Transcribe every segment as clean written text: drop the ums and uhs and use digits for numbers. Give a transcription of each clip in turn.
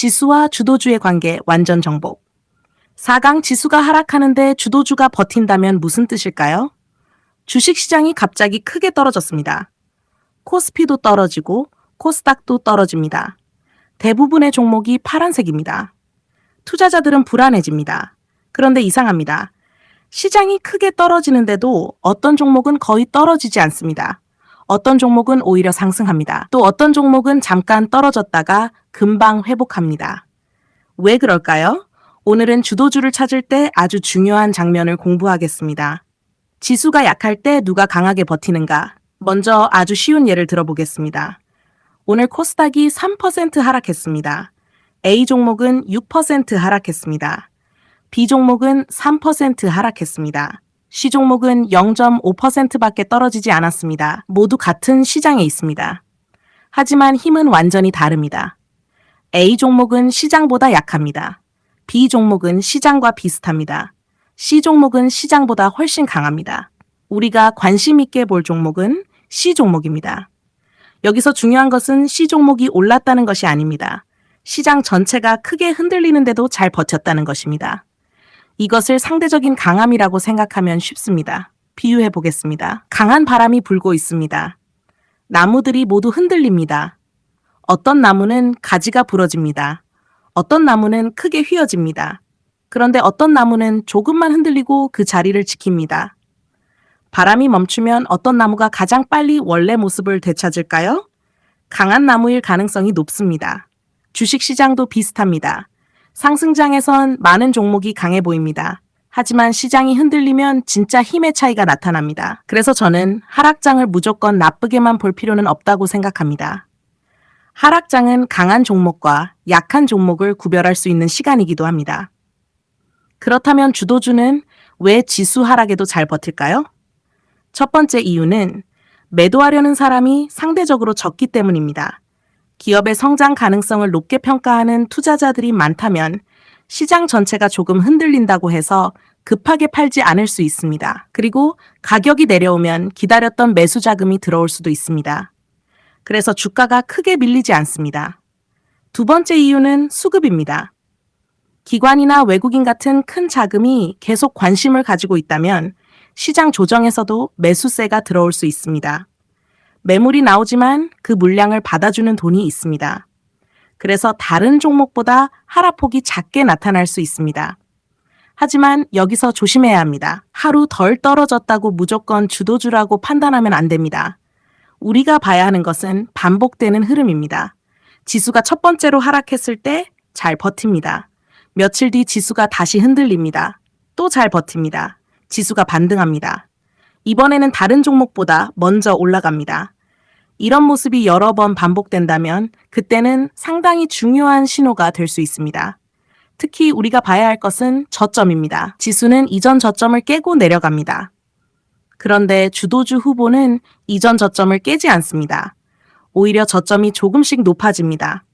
지수와 주도주의 관계 완전 정복. 4강 지수가 하락하는데 주도주가 버틴다면 무슨 뜻일까요? 주식시장이 갑자기 크게 떨어졌습니다. 코스피도 떨어지고 코스닥도 떨어집니다. 대부분의 종목이 파란색입니다. 투자자들은 불안해집니다. 그런데 이상합니다. 시장이 크게 떨어지는데도 어떤 종목은 거의 떨어지지 않습니다. 어떤 종목은 오히려 상승합니다. 또 어떤 종목은 잠깐 떨어졌다가 금방 회복합니다. 왜 그럴까요? 오늘은 주도주를 찾을 때 아주 중요한 장면을 공부하겠습니다. 지수가 약할 때 누가 강하게 버티는가? 먼저 아주 쉬운 예를 들어보겠습니다. 오늘 코스닥이 3% 하락했습니다. A 종목은 6% 하락했습니다. B 종목은 3% 하락했습니다. C 종목은 0.5%밖에 떨어지지 않았습니다. 모두 같은 시장에 있습니다. 하지만 힘은 완전히 다릅니다. A 종목은 시장보다 약합니다. B 종목은 시장과 비슷합니다. C 종목은 시장보다 훨씬 강합니다. 우리가 관심 있게 볼 종목은 C 종목입니다. 여기서 중요한 것은 C 종목이 올랐다는 것이 아닙니다. 시장 전체가 크게 흔들리는데도 잘 버텼다는 것입니다. 이것을 상대적인 강함이라고 생각하면 쉽습니다. 비유해 보겠습니다. 강한 바람이 불고 있습니다. 나무들이 모두 흔들립니다. 어떤 나무는 가지가 부러집니다. 어떤 나무는 크게 휘어집니다. 그런데 어떤 나무는 조금만 흔들리고 그 자리를 지킵니다. 바람이 멈추면 어떤 나무가 가장 빨리 원래 모습을 되찾을까요? 강한 나무일 가능성이 높습니다. 주식시장도 비슷합니다. 상승장에선 많은 종목이 강해 보입니다. 하지만 시장이 흔들리면 진짜 힘의 차이가 나타납니다. 그래서 저는 하락장을 무조건 나쁘게만 볼 필요는 없다고 생각합니다. 하락장은 강한 종목과 약한 종목을 구별할 수 있는 시간이기도 합니다. 그렇다면 주도주는 왜 지수 하락에도 잘 버틸까요? 첫 번째 이유는 매도하려는 사람이 상대적으로 적기 때문입니다. 기업의 성장 가능성을 높게 평가하는 투자자들이 많다면 시장 전체가 조금 흔들린다고 해서 급하게 팔지 않을 수 있습니다. 그리고 가격이 내려오면 기다렸던 매수 자금이 들어올 수도 있습니다. 그래서 주가가 크게 밀리지 않습니다. 두 번째 이유는 수급입니다. 기관이나 외국인 같은 큰 자금이 계속 관심을 가지고 있다면 시장 조정에서도 매수세가 들어올 수 있습니다. 매물이 나오지만 그 물량을 받아주는 돈이 있습니다. 그래서 다른 종목보다 하락폭이 작게 나타날 수 있습니다. 하지만 여기서 조심해야 합니다. 하루 덜 떨어졌다고 무조건 주도주라고 판단하면 안 됩니다. 우리가 봐야 하는 것은 반복되는 흐름입니다. 지수가 첫 번째로 하락했을 때 잘 버팁니다. 며칠 뒤 지수가 다시 흔들립니다. 또 잘 버팁니다. 지수가 반등합니다. 이번에는 다른 종목보다 먼저 올라갑니다. 이런 모습이 여러 번 반복된다면 그때는 상당히 중요한 신호가 될 수 있습니다. 특히 우리가 봐야 할 것은 저점입니다. 지수는 이전 저점을 깨고 내려갑니다. 그런데 주도주 후보는 이전 저점을 깨지 않습니다. 오히려 저점이 조금씩 높아집니다.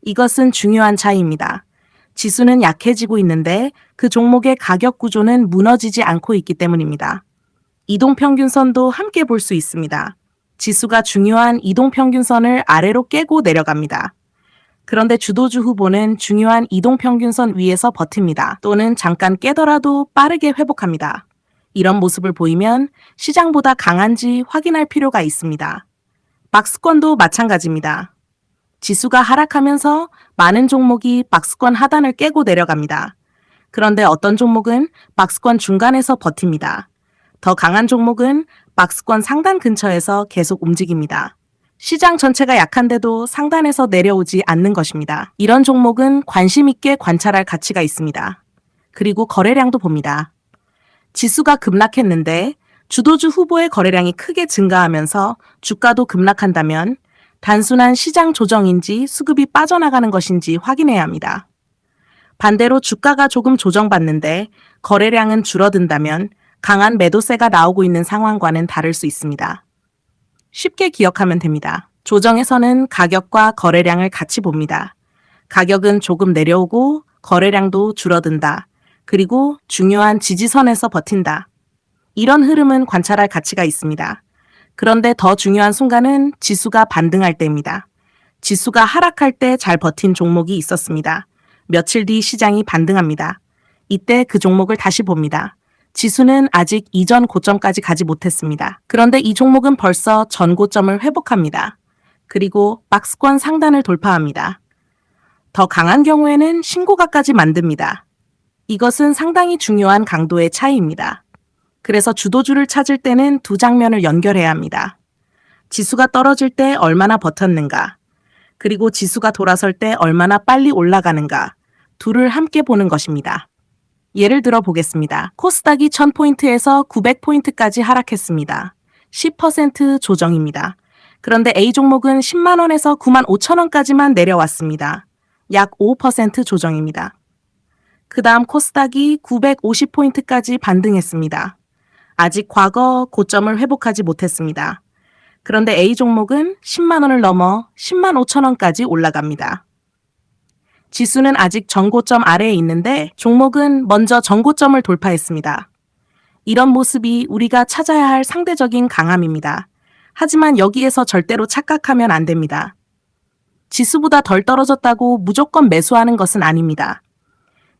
이것은 중요한 차이입니다. 지수는 약해지고 있는데 그 종목의 가격 구조는 무너지지 않고 있기 때문입니다. 이동평균선도 함께 볼 수 있습니다. 지수가 중요한 이동평균선을 아래로 깨고 내려갑니다. 그런데 주도주 후보는 중요한 이동평균선 위에서 버팁니다. 또는 잠깐 깨더라도 빠르게 회복합니다. 이런 모습을 보이면 시장보다 강한지 확인할 필요가 있습니다. 박스권도 마찬가지입니다. 지수가 하락하면서 많은 종목이 박스권 하단을 깨고 내려갑니다. 그런데 어떤 종목은 박스권 중간에서 버팁니다. 더 강한 종목은 박스권 상단 근처에서 계속 움직입니다. 시장 전체가 약한데도 상단에서 내려오지 않는 것입니다. 이런 종목은 관심 있게 관찰할 가치가 있습니다. 그리고 거래량도 봅니다. 지수가 급락했는데 주도주 후보의 거래량이 크게 증가하면서 주가도 급락한다면 단순한 시장 조정인지 수급이 빠져나가는 것인지 확인해야 합니다. 반대로 주가가 조금 조정받는데 거래량은 줄어든다면 강한 매도세가 나오고 있는 상황과는 다를 수 있습니다. 쉽게 기억하면 됩니다. 조정에서는 가격과 거래량을 같이 봅니다. 가격은 조금 내려오고 거래량도 줄어든다. 그리고 중요한 지지선에서 버틴다. 이런 흐름은 관찰할 가치가 있습니다. 그런데 더 중요한 순간은 지수가 반등할 때입니다. 지수가 하락할 때 잘 버틴 종목이 있었습니다. 며칠 뒤 시장이 반등합니다. 이때 그 종목을 다시 봅니다. 지수는 아직 이전 고점까지 가지 못했습니다. 그런데 이 종목은 벌써 전 고점을 회복합니다. 그리고 박스권 상단을 돌파합니다. 더 강한 경우에는 신고가까지 만듭니다. 이것은 상당히 중요한 강도의 차이입니다. 그래서 주도주를 찾을 때는 두 장면을 연결해야 합니다. 지수가 떨어질 때 얼마나 버텼는가, 그리고 지수가 돌아설 때 얼마나 빨리 올라가는가, 둘을 함께 보는 것입니다. 예를 들어 보겠습니다. 코스닥이 1000포인트에서 900포인트까지 하락했습니다. 10% 조정입니다. 그런데 A 종목은 10만 원에서 9만 5천 원까지만 내려왔습니다. 약 5% 조정입니다. 그 다음 코스닥이 950포인트까지 반등했습니다. 아직 과거 고점을 회복하지 못했습니다. 그런데 A 종목은 10만 원을 넘어 10만 5천 원까지 올라갑니다. 지수는 아직 전고점 아래에 있는데 종목은 먼저 전고점을 돌파했습니다. 이런 모습이 우리가 찾아야 할 상대적인 강함입니다. 하지만 여기에서 절대로 착각하면 안 됩니다. 지수보다 덜 떨어졌다고 무조건 매수하는 것은 아닙니다.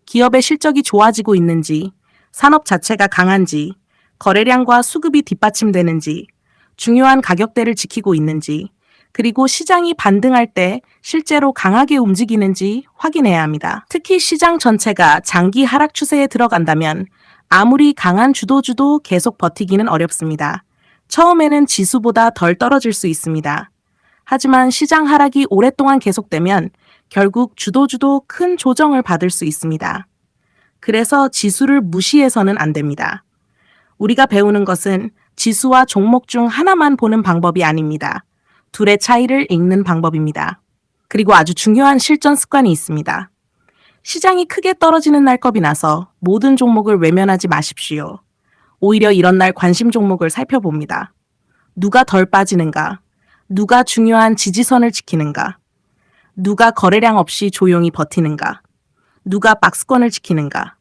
기업의 실적이 좋아지고 있는지, 산업 자체가 강한지, 거래량과 수급이 뒷받침되는지, 중요한 가격대를 지키고 있는지, 그리고 시장이 반등할 때 실제로 강하게 움직이는지 확인해야 합니다. 특히 시장 전체가 장기 하락 추세에 들어간다면 아무리 강한 주도주도 계속 버티기는 어렵습니다. 처음에는 지수보다 덜 떨어질 수 있습니다. 하지만 시장 하락이 오랫동안 계속되면 결국 주도주도 큰 조정을 받을 수 있습니다. 그래서 지수를 무시해서는 안 됩니다. 우리가 배우는 것은 지수와 종목 중 하나만 보는 방법이 아닙니다. 둘의 차이를 읽는 방법입니다. 그리고 아주 중요한 실전 습관이 있습니다. 시장이 크게 떨어지는 날 겁이 나서 모든 종목을 외면하지 마십시오. 오히려 이런 날 관심 종목을 살펴봅니다. 누가 덜 빠지는가? 누가 중요한 지지선을 지키는가? 누가 거래량 없이 조용히 버티는가? 누가 박스권을 지키는가?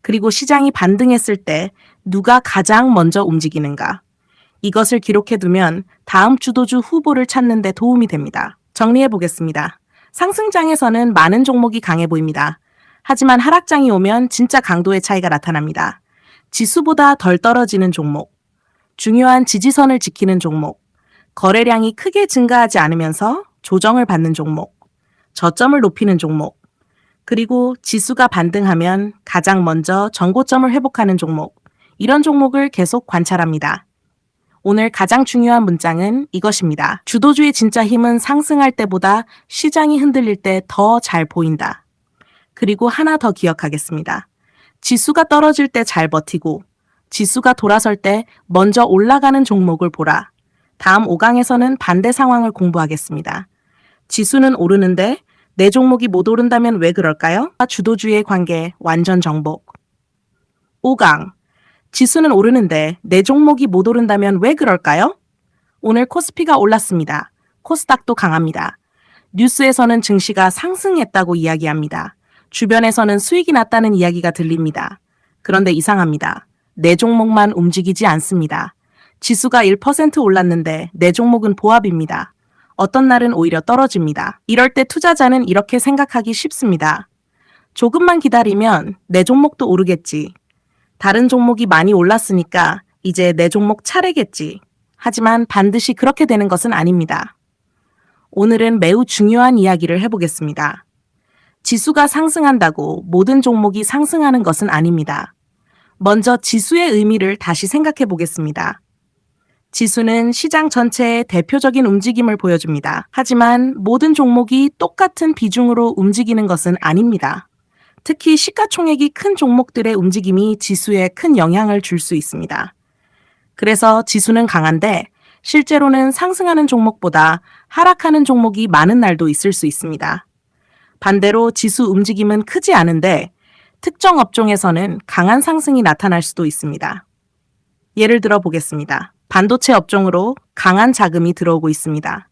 그리고 시장이 반등했을 때 누가 가장 먼저 움직이는가? 이것을 기록해두면 다음 주도주 후보를 찾는 데 도움이 됩니다. 정리해 보겠습니다. 상승장에서는 많은 종목이 강해 보입니다. 하지만 하락장이 오면 진짜 강도의 차이가 나타납니다. 지수보다 덜 떨어지는 종목, 중요한 지지선을 지키는 종목, 거래량이 크게 증가하지 않으면서 조정을 받는 종목, 저점을 높이는 종목, 그리고 지수가 반등하면 가장 먼저 전고점을 회복하는 종목, 이런 종목을 계속 관찰합니다. 오늘 가장 중요한 문장은 이것입니다. 주도주의 진짜 힘은 상승할 때보다 시장이 흔들릴 때 더 잘 보인다. 그리고 하나 더 기억하겠습니다. 지수가 떨어질 때 잘 버티고 지수가 돌아설 때 먼저 올라가는 종목을 보라. 다음 5강에서는 반대 상황을 공부하겠습니다. 지수는 오르는데 내 종목이 못 오른다면 왜 그럴까요? 주도주의 관계 완전 정복. 5강. 지수는 오르는데 내 종목이 못 오른다면 왜 그럴까요? 오늘 코스피가 올랐습니다. 코스닥도 강합니다. 뉴스에서는 증시가 상승했다고 이야기합니다. 주변에서는 수익이 났다는 이야기가 들립니다. 그런데 이상합니다. 내 종목만 움직이지 않습니다. 지수가 1% 올랐는데 내 종목은 보합입니다. 어떤 날은 오히려 떨어집니다. 이럴 때 투자자는 이렇게 생각하기 쉽습니다. 조금만 기다리면 내 종목도 오르겠지. 다른 종목이 많이 올랐으니까 이제 내 종목 차례겠지. 하지만 반드시 그렇게 되는 것은 아닙니다. 오늘은 매우 중요한 이야기를 해보겠습니다. 지수가 상승한다고 모든 종목이 상승하는 것은 아닙니다. 먼저 지수의 의미를 다시 생각해 보겠습니다. 지수는 시장 전체의 대표적인 움직임을 보여줍니다. 하지만 모든 종목이 똑같은 비중으로 움직이는 것은 아닙니다. 특히 시가총액이 큰 종목들의 움직임이 지수에 큰 영향을 줄 수 있습니다. 그래서 지수는 강한데 실제로는 상승하는 종목보다 하락하는 종목이 많은 날도 있을 수 있습니다. 반대로 지수 움직임은 크지 않은데 특정 업종에서는 강한 상승이 나타날 수도 있습니다. 예를 들어 보겠습니다. 반도체 업종으로 강한 자금이 들어오고 있습니다.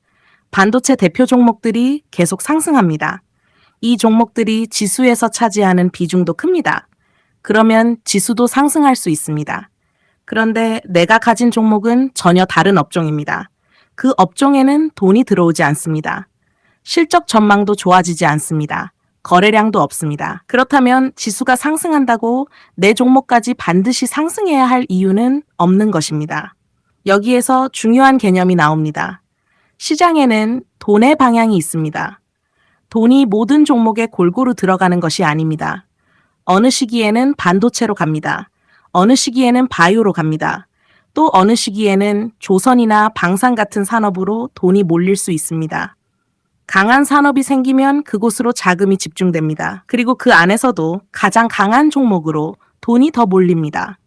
반도체 대표 종목들이 계속 상승합니다. 이 종목들이 지수에서 차지하는 비중도 큽니다. 그러면 지수도 상승할 수 있습니다. 그런데 내가 가진 종목은 전혀 다른 업종입니다. 그 업종에는 돈이 들어오지 않습니다. 실적 전망도 좋아지지 않습니다. 거래량도 없습니다. 그렇다면 지수가 상승한다고 내 종목까지 반드시 상승해야 할 이유는 없는 것입니다. 여기에서 중요한 개념이 나옵니다. 시장에는 돈의 방향이 있습니다. 돈이 모든 종목에 골고루 들어가는 것이 아닙니다. 어느 시기에는 반도체로 갑니다. 어느 시기에는 바이오로 갑니다. 또 어느 시기에는 조선이나 방산 같은 산업으로 돈이 몰릴 수 있습니다. 강한 산업이 생기면 그곳으로 자금이 집중됩니다. 그리고 그 안에서도 가장 강한 종목으로 돈이 더 몰립니다.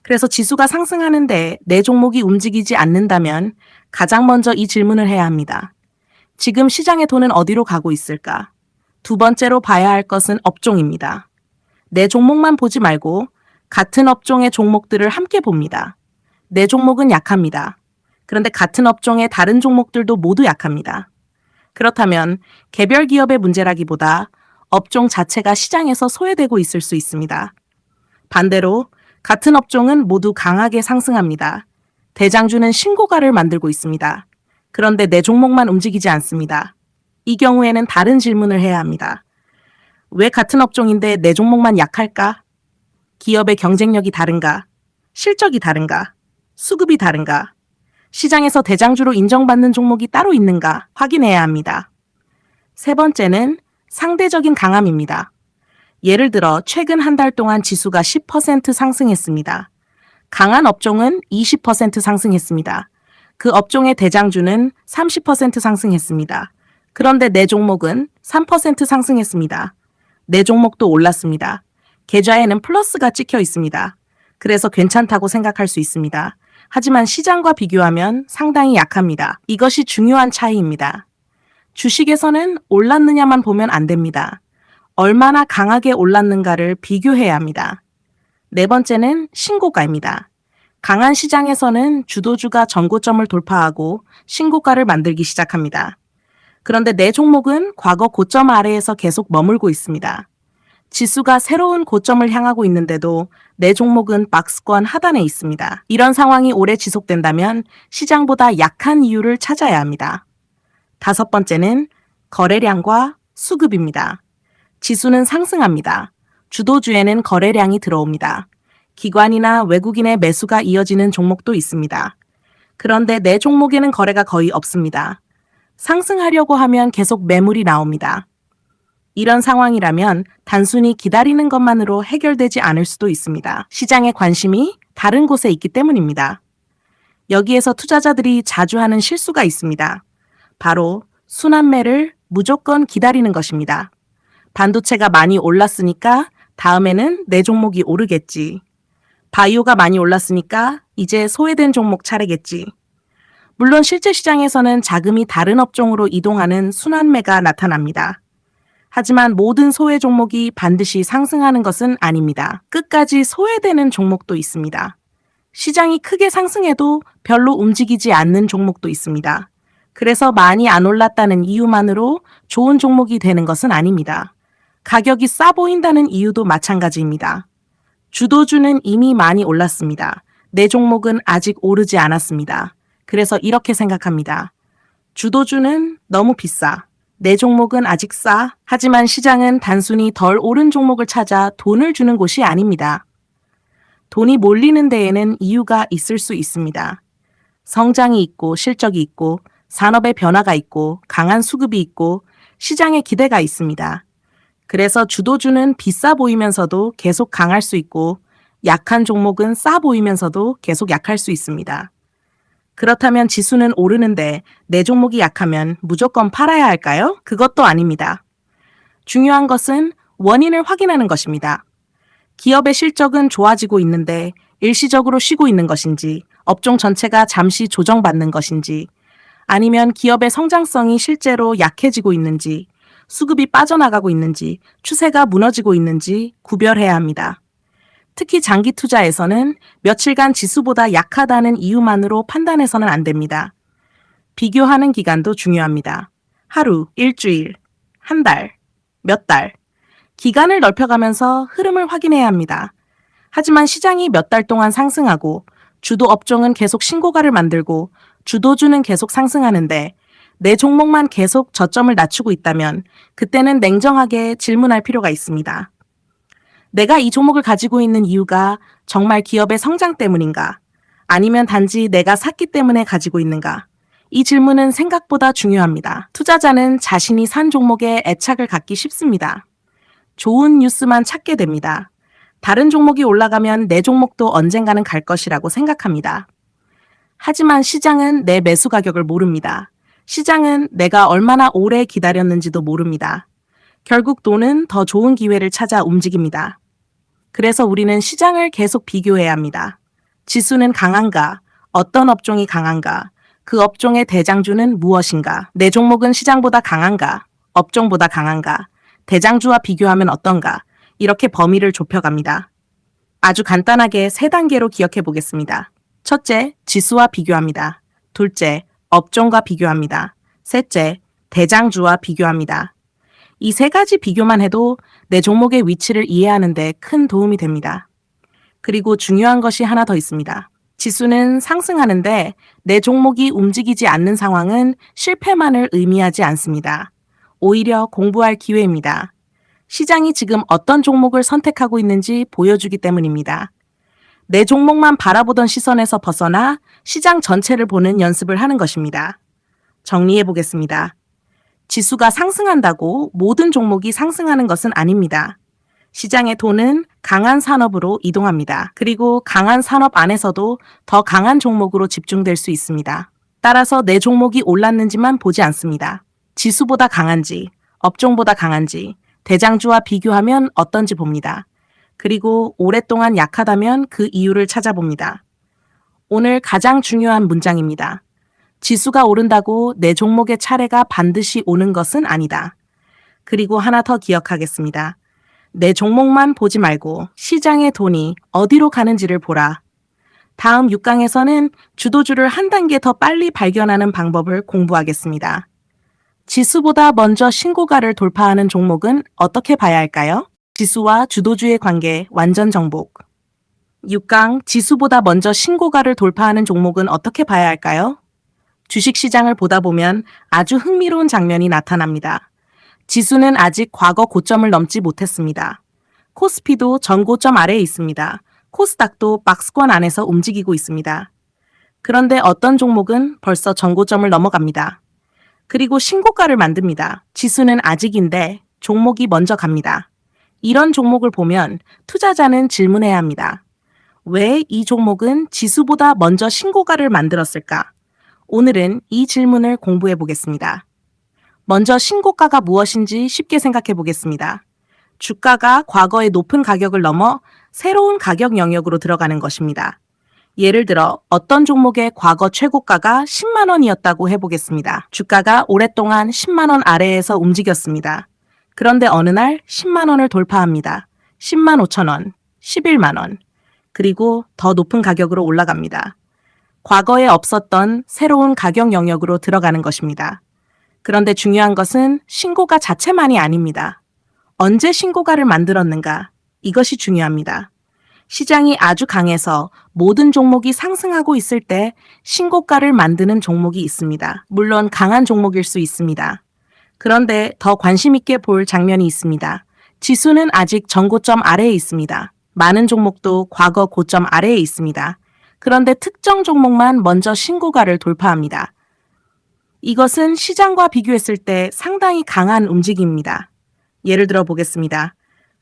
그래서 지수가 상승하는데 내 종목이 움직이지 않는다면 가장 먼저 이 질문을 해야 합니다. 지금 시장의 돈은 어디로 가고 있을까? 두 번째로 봐야 할 것은 업종입니다. 내 종목만 보지 말고 같은 업종의 종목들을 함께 봅니다. 내 종목은 약합니다. 그런데 같은 업종의 다른 종목들도 모두 약합니다. 그렇다면 개별 기업의 문제라기보다 업종 자체가 시장에서 소외되고 있을 수 있습니다. 반대로 같은 업종은 모두 강하게 상승합니다. 대장주는 신고가를 만들고 있습니다. 그런데 내 종목만 움직이지 않습니다. 이 경우에는 다른 질문을 해야 합니다. 왜 같은 업종인데 내 종목만 약할까? 기업의 경쟁력이 다른가? 실적이 다른가? 수급이 다른가? 시장에서 대장주로 인정받는 종목이 따로 있는가 확인해야 합니다. 세 번째는 상대적인 강함입니다. 예를 들어 최근 한 달 동안 지수가 10% 상승했습니다. 강한 업종은 20% 상승했습니다. 그 업종의 대장주는 30% 상승했습니다. 그런데 내 종목은 3% 상승했습니다. 내 종목도 올랐습니다. 계좌에는 플러스가 찍혀 있습니다. 그래서 괜찮다고 생각할 수 있습니다. 하지만 시장과 비교하면 상당히 약합니다. 이것이 중요한 차이입니다. 주식에서는 올랐느냐만 보면 안 됩니다. 얼마나 강하게 올랐는가를 비교해야 합니다. 네 번째는 신고가입니다. 강한 시장에서는 주도주가 전고점을 돌파하고 신고가를 만들기 시작합니다. 그런데 내 종목은 과거 고점 아래에서 계속 머물고 있습니다. 지수가 새로운 고점을 향하고 있는데도 내 종목은 박스권 하단에 있습니다. 이런 상황이 오래 지속된다면 시장보다 약한 이유를 찾아야 합니다. 다섯 번째는 거래량과 수급입니다. 지수는 상승합니다. 주도주에는 거래량이 들어옵니다. 기관이나 외국인의 매수가 이어지는 종목도 있습니다. 그런데 내 종목에는 거래가 거의 없습니다. 상승하려고 하면 계속 매물이 나옵니다. 이런 상황이라면 단순히 기다리는 것만으로 해결되지 않을 수도 있습니다. 시장의 관심이 다른 곳에 있기 때문입니다. 여기에서 투자자들이 자주 하는 실수가 있습니다. 바로 순환매를 무조건 기다리는 것입니다. 반도체가 많이 올랐으니까 다음에는 내 종목이 오르겠지. 바이오가 많이 올랐으니까 이제 소외된 종목 차례겠지. 물론 실제 시장에서는 자금이 다른 업종으로 이동하는 순환매가 나타납니다. 하지만 모든 소외 종목이 반드시 상승하는 것은 아닙니다. 끝까지 소외되는 종목도 있습니다. 시장이 크게 상승해도 별로 움직이지 않는 종목도 있습니다. 그래서 많이 안 올랐다는 이유만으로 좋은 종목이 되는 것은 아닙니다. 가격이 싸 보인다는 이유도 마찬가지입니다. 주도주는 이미 많이 올랐습니다. 내 종목은 아직 오르지 않았습니다. 그래서 이렇게 생각합니다. 주도주는 너무 비싸. 내 종목은 아직 싸. 하지만 시장은 단순히 덜 오른 종목을 찾아 돈을 주는 곳이 아닙니다. 돈이 몰리는 데에는 이유가 있을 수 있습니다. 성장이 있고 실적이 있고 산업의 변화가 있고 강한 수급이 있고 시장의 기대가 있습니다. 그래서 주도주는 비싸 보이면서도 계속 강할 수 있고 약한 종목은 싸 보이면서도 계속 약할 수 있습니다. 그렇다면 지수는 오르는데 내 종목이 약하면 무조건 팔아야 할까요? 그것도 아닙니다. 중요한 것은 원인을 확인하는 것입니다. 기업의 실적은 좋아지고 있는데 일시적으로 쉬고 있는 것인지, 업종 전체가 잠시 조정받는 것인지, 아니면 기업의 성장성이 실제로 약해지고 있는지, 수급이 빠져나가고 있는지, 추세가 무너지고 있는지 구별해야 합니다. 특히 장기 투자에서는 며칠간 지수보다 약하다는 이유만으로 판단해서는 안 됩니다. 비교하는 기간도 중요합니다. 하루, 일주일, 한 달, 몇 달. 기간을 넓혀가면서 흐름을 확인해야 합니다. 하지만 시장이 몇 달 동안 상승하고 주도 업종은 계속 신고가를 만들고 주도주는 계속 상승하는데 내 종목만 계속 저점을 낮추고 있다면 그때는 냉정하게 질문할 필요가 있습니다. 내가 이 종목을 가지고 있는 이유가 정말 기업의 성장 때문인가? 아니면 단지 내가 샀기 때문에 가지고 있는가? 이 질문은 생각보다 중요합니다. 투자자는 자신이 산 종목에 애착을 갖기 쉽습니다. 좋은 뉴스만 찾게 됩니다. 다른 종목이 올라가면 내 종목도 언젠가는 갈 것이라고 생각합니다. 하지만 시장은 내 매수 가격을 모릅니다. 시장은 내가 얼마나 오래 기다렸는지도 모릅니다. 결국 돈은 더 좋은 기회를 찾아 움직입니다. 그래서 우리는 시장을 계속 비교해야 합니다. 지수는 강한가? 어떤 업종이 강한가? 그 업종의 대장주는 무엇인가? 내 종목은 시장보다 강한가? 업종보다 강한가? 대장주와 비교하면 어떤가? 이렇게 범위를 좁혀갑니다. 아주 간단하게 3단계로 기억해 보겠습니다. 첫째, 지수와 비교합니다. 둘째, 업종과 비교합니다. 셋째, 대장주와 비교합니다. 이 3가지 비교만 해도 내 종목의 위치를 이해하는 데 큰 도움이 됩니다. 그리고 중요한 것이 하나 더 있습니다. 지수는 상승하는데 내 종목이 움직이지 않는 상황은 실패만을 의미하지 않습니다. 오히려 공부할 기회입니다. 시장이 지금 어떤 종목을 선택하고 있는지 보여주기 때문입니다. 내 종목만 바라보던 시선에서 벗어나 시장 전체를 보는 연습을 하는 것입니다. 정리해 보겠습니다. 지수가 상승한다고 모든 종목이 상승하는 것은 아닙니다. 시장의 돈은 강한 산업으로 이동합니다. 그리고 강한 산업 안에서도 더 강한 종목으로 집중될 수 있습니다. 따라서 내 종목이 올랐는지만 보지 않습니다. 지수보다 강한지, 업종보다 강한지, 대장주와 비교하면 어떤지 봅니다. 그리고 오랫동안 약하다면 그 이유를 찾아봅니다. 오늘 가장 중요한 문장입니다. 지수가 오른다고 내 종목의 차례가 반드시 오는 것은 아니다. 그리고 하나 더 기억하겠습니다. 내 종목만 보지 말고 시장의 돈이 어디로 가는지를 보라. 다음 6강에서는 주도주를 한 단계 더 빨리 발견하는 방법을 공부하겠습니다. 지수보다 먼저 신고가를 돌파하는 종목은 어떻게 봐야 할까요? 지수와 주도주의 관계 완전 정복. 6강 지수보다 먼저 신고가를 돌파하는 종목은 어떻게 봐야 할까요? 주식시장을 보다 보면 아주 흥미로운 장면이 나타납니다. 지수는 아직 과거 고점을 넘지 못했습니다. 코스피도 전고점 아래에 있습니다. 코스닥도 박스권 안에서 움직이고 있습니다. 그런데 어떤 종목은 벌써 전고점을 넘어갑니다. 그리고 신고가를 만듭니다. 지수는 아직인데 종목이 먼저 갑니다. 이런 종목을 보면 투자자는 질문해야 합니다. 왜 이 종목은 지수보다 먼저 신고가를 만들었을까? 오늘은 이 질문을 공부해 보겠습니다. 먼저 신고가가 무엇인지 쉽게 생각해 보겠습니다. 주가가 과거의 높은 가격을 넘어 새로운 가격 영역으로 들어가는 것입니다. 예를 들어 어떤 종목의 과거 최고가가 10만 원이었다고 해보겠습니다. 주가가 오랫동안 10만 원 아래에서 움직였습니다. 그런데 어느 날 10만 원을 돌파합니다. 10만 5천 원, 11만 원, 그리고 더 높은 가격으로 올라갑니다. 과거에 없었던 새로운 가격 영역으로 들어가는 것입니다. 그런데 중요한 것은 신고가 자체만이 아닙니다. 언제 신고가를 만들었는가? 이것이 중요합니다. 시장이 아주 강해서 모든 종목이 상승하고 있을 때 신고가를 만드는 종목이 있습니다. 물론 강한 종목일 수 있습니다. 그런데 더 관심 있게 볼 장면이 있습니다. 지수는 아직 전고점 아래에 있습니다. 많은 종목도 과거 고점 아래에 있습니다. 그런데 특정 종목만 먼저 신고가를 돌파합니다. 이것은 시장과 비교했을 때 상당히 강한 움직임입니다. 예를 들어 보겠습니다.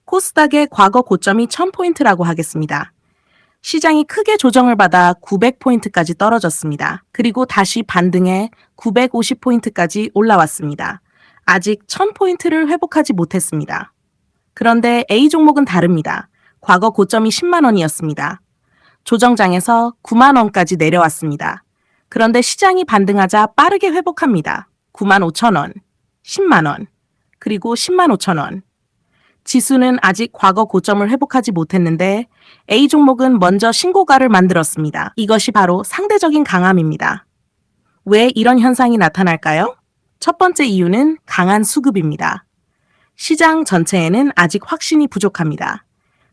코스닥의 과거 고점이 1000포인트라고 하겠습니다. 시장이 크게 조정을 받아 900포인트까지 떨어졌습니다. 그리고 다시 반등해 950포인트까지 올라왔습니다. 아직 1000포인트를 회복하지 못했습니다. 그런데 A 종목은 다릅니다. 과거 고점이 10만 원이었습니다. 조정장에서 9만 원까지 내려왔습니다. 그런데 시장이 반등하자 빠르게 회복합니다. 9만 5천 원, 10만 원, 그리고 10만 5천 원. 지수는 아직 과거 고점을 회복하지 못했는데 A 종목은 먼저 신고가를 만들었습니다. 이것이 바로 상대적인 강함입니다. 왜 이런 현상이 나타날까요? 첫 번째 이유는 강한 수급입니다. 시장 전체에는 아직 확신이 부족합니다.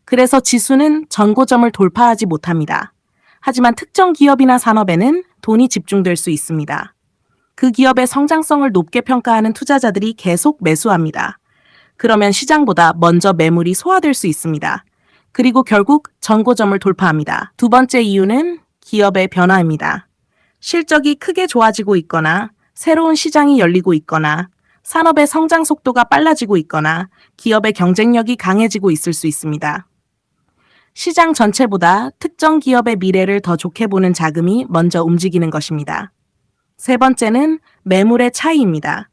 그래서 지수는 전고점을 돌파하지 못합니다. 하지만 특정 기업이나 산업에는 돈이 집중될 수 있습니다. 그 기업의 성장성을 높게 평가하는 투자자들이 계속 매수합니다. 그러면 시장보다 먼저 매물이 소화될 수 있습니다. 그리고 결국 전고점을 돌파합니다. 두 번째 이유는 기업의 변화입니다. 실적이 크게 좋아지고 있거나 새로운 시장이 열리고 있거나 산업의 성장 속도가 빨라지고 있거나 기업의 경쟁력이 강해지고 있을 수 있습니다. 시장 전체보다 특정 기업의 미래를 더 좋게 보는 자금이 먼저 움직이는 것입니다. 세 번째는 매물의 차이입니다.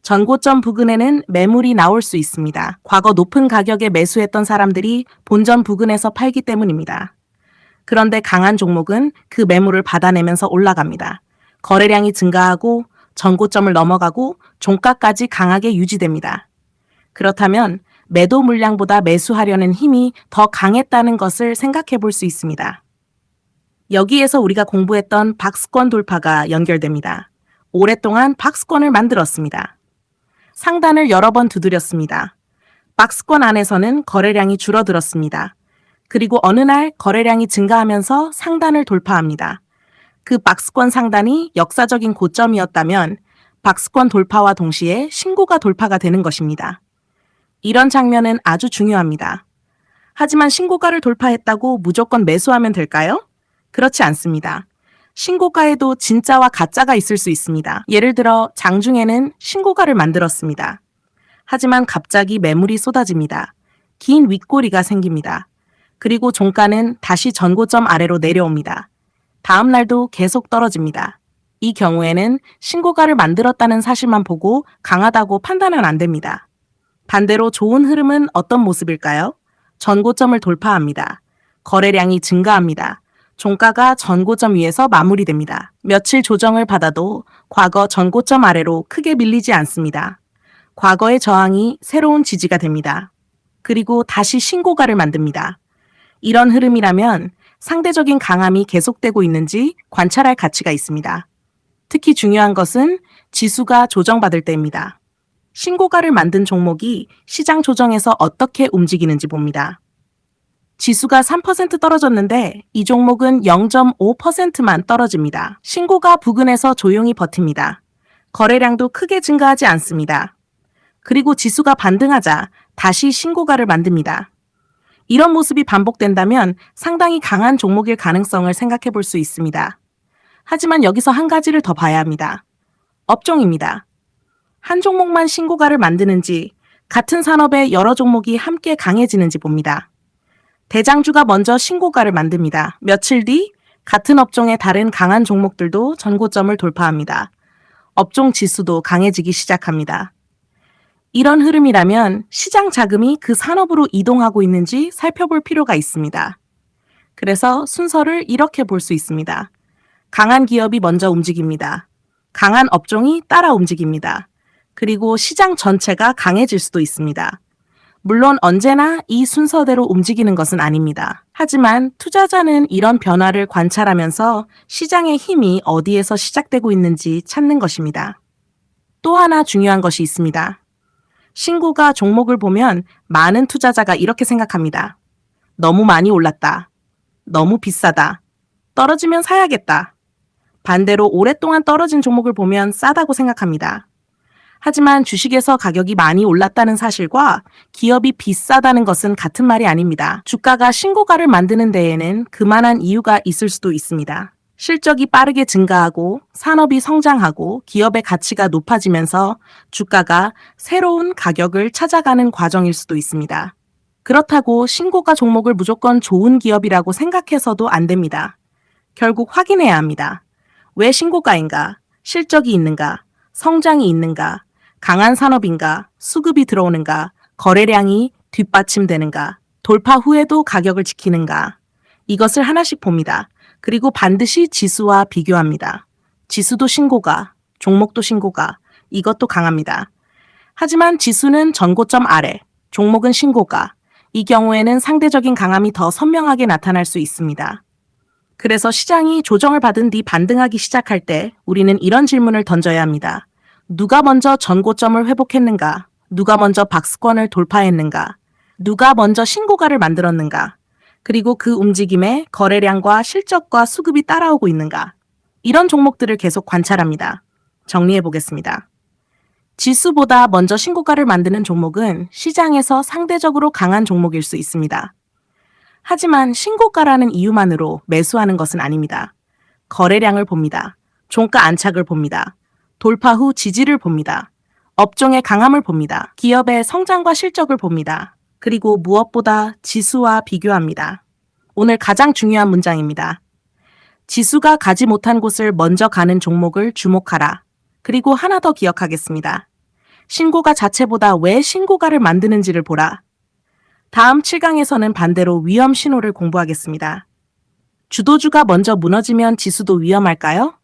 전고점 부근에는 매물이 나올 수 있습니다. 과거 높은 가격에 매수했던 사람들이 본전 부근에서 팔기 때문입니다. 그런데 강한 종목은 그 매물을 받아내면서 올라갑니다. 거래량이 증가하고 전고점을 넘어가고 종가까지 강하게 유지됩니다. 그렇다면 매도 물량보다 매수하려는 힘이 더 강했다는 것을 생각해 볼 수 있습니다. 여기에서 우리가 공부했던 박스권 돌파가 연결됩니다. 오랫동안 박스권을 만들었습니다. 상단을 여러 번 두드렸습니다. 박스권 안에서는 거래량이 줄어들었습니다. 그리고 어느 날 거래량이 증가하면서 상단을 돌파합니다. 그 박스권 상단이 역사적인 고점이었다면 박스권 돌파와 동시에 신고가 돌파가 되는 것입니다. 이런 장면은 아주 중요합니다. 하지만 신고가를 돌파했다고 무조건 매수하면 될까요? 그렇지 않습니다. 신고가에도 진짜와 가짜가 있을 수 있습니다. 예를 들어 장중에는 신고가를 만들었습니다. 하지만 갑자기 매물이 쏟아집니다. 긴 윗꼬리가 생깁니다. 그리고 종가는 다시 전고점 아래로 내려옵니다. 다음 날도 계속 떨어집니다. 이 경우에는 신고가를 만들었다는 사실만 보고 강하다고 판단은 안 됩니다. 반대로 좋은 흐름은 어떤 모습일까요? 전고점을 돌파합니다. 거래량이 증가합니다. 종가가 전고점 위에서 마무리됩니다. 며칠 조정을 받아도 과거 전고점 아래로 크게 밀리지 않습니다. 과거의 저항이 새로운 지지가 됩니다. 그리고 다시 신고가를 만듭니다. 이런 흐름이라면 상대적인 강함이 계속되고 있는지 관찰할 가치가 있습니다. 특히 중요한 것은 지수가 조정받을 때입니다. 신고가를 만든 종목이 시장 조정에서 어떻게 움직이는지 봅니다. 지수가 3% 떨어졌는데 이 종목은 0.5%만 떨어집니다. 신고가 부근에서 조용히 버팁니다. 거래량도 크게 증가하지 않습니다. 그리고 지수가 반등하자 다시 신고가를 만듭니다. 이런 모습이 반복된다면 상당히 강한 종목일 가능성을 생각해 볼 수 있습니다. 하지만 여기서 한 가지를 더 봐야 합니다. 업종입니다. 한 종목만 신고가를 만드는지 같은 산업의 여러 종목이 함께 강해지는지 봅니다. 대장주가 먼저 신고가를 만듭니다. 며칠 뒤 같은 업종의 다른 강한 종목들도 전고점을 돌파합니다. 업종 지수도 강해지기 시작합니다. 이런 흐름이라면 시장 자금이 그 산업으로 이동하고 있는지 살펴볼 필요가 있습니다. 그래서 순서를 이렇게 볼 수 있습니다. 강한 기업이 먼저 움직입니다. 강한 업종이 따라 움직입니다. 그리고 시장 전체가 강해질 수도 있습니다. 물론 언제나 이 순서대로 움직이는 것은 아닙니다. 하지만 투자자는 이런 변화를 관찰하면서 시장의 힘이 어디에서 시작되고 있는지 찾는 것입니다. 또 하나 중요한 것이 있습니다. 신고가 종목을 보면 많은 투자자가 이렇게 생각합니다. 너무 많이 올랐다. 너무 비싸다. 떨어지면 사야겠다. 반대로 오랫동안 떨어진 종목을 보면 싸다고 생각합니다. 하지만 주식에서 가격이 많이 올랐다는 사실과 기업이 비싸다는 것은 같은 말이 아닙니다. 주가가 신고가를 만드는 데에는 그만한 이유가 있을 수도 있습니다. 실적이 빠르게 증가하고 산업이 성장하고 기업의 가치가 높아지면서 주가가 새로운 가격을 찾아가는 과정일 수도 있습니다. 그렇다고 신고가 종목을 무조건 좋은 기업이라고 생각해서도 안 됩니다. 결국 확인해야 합니다. 왜 신고가인가? 실적이 있는가? 성장이 있는가? 강한 산업인가? 수급이 들어오는가? 거래량이 뒷받침되는가? 돌파 후에도 가격을 지키는가? 이것을 하나씩 봅니다. 그리고 반드시 지수와 비교합니다. 지수도 신고가, 종목도 신고가, 이것도 강합니다. 하지만 지수는 전고점 아래, 종목은 신고가. 이 경우에는 상대적인 강함이 더 선명하게 나타날 수 있습니다. 그래서 시장이 조정을 받은 뒤 반등하기 시작할 때 우리는 이런 질문을 던져야 합니다. 누가 먼저 전고점을 회복했는가? 누가 먼저 박스권을 돌파했는가? 누가 먼저 신고가를 만들었는가? 그리고 그 움직임에 거래량과 실적과 수급이 따라오고 있는가? 이런 종목들을 계속 관찰합니다. 정리해 보겠습니다. 지수보다 먼저 신고가를 만드는 종목은 시장에서 상대적으로 강한 종목일 수 있습니다. 하지만 신고가라는 이유만으로 매수하는 것은 아닙니다. 거래량을 봅니다. 종가 안착을 봅니다. 돌파 후 지지를 봅니다. 업종의 강함을 봅니다. 기업의 성장과 실적을 봅니다. 그리고 무엇보다 지수와 비교합니다. 오늘 가장 중요한 문장입니다. 지수가 가지 못한 곳을 먼저 가는 종목을 주목하라. 그리고 하나 더 기억하겠습니다. 신고가 자체보다 왜 신고가를 만드는지를 보라. 다음 7강에서는 반대로 위험 신호를 공부하겠습니다. 주도주가 먼저 무너지면 지수도 위험할까요?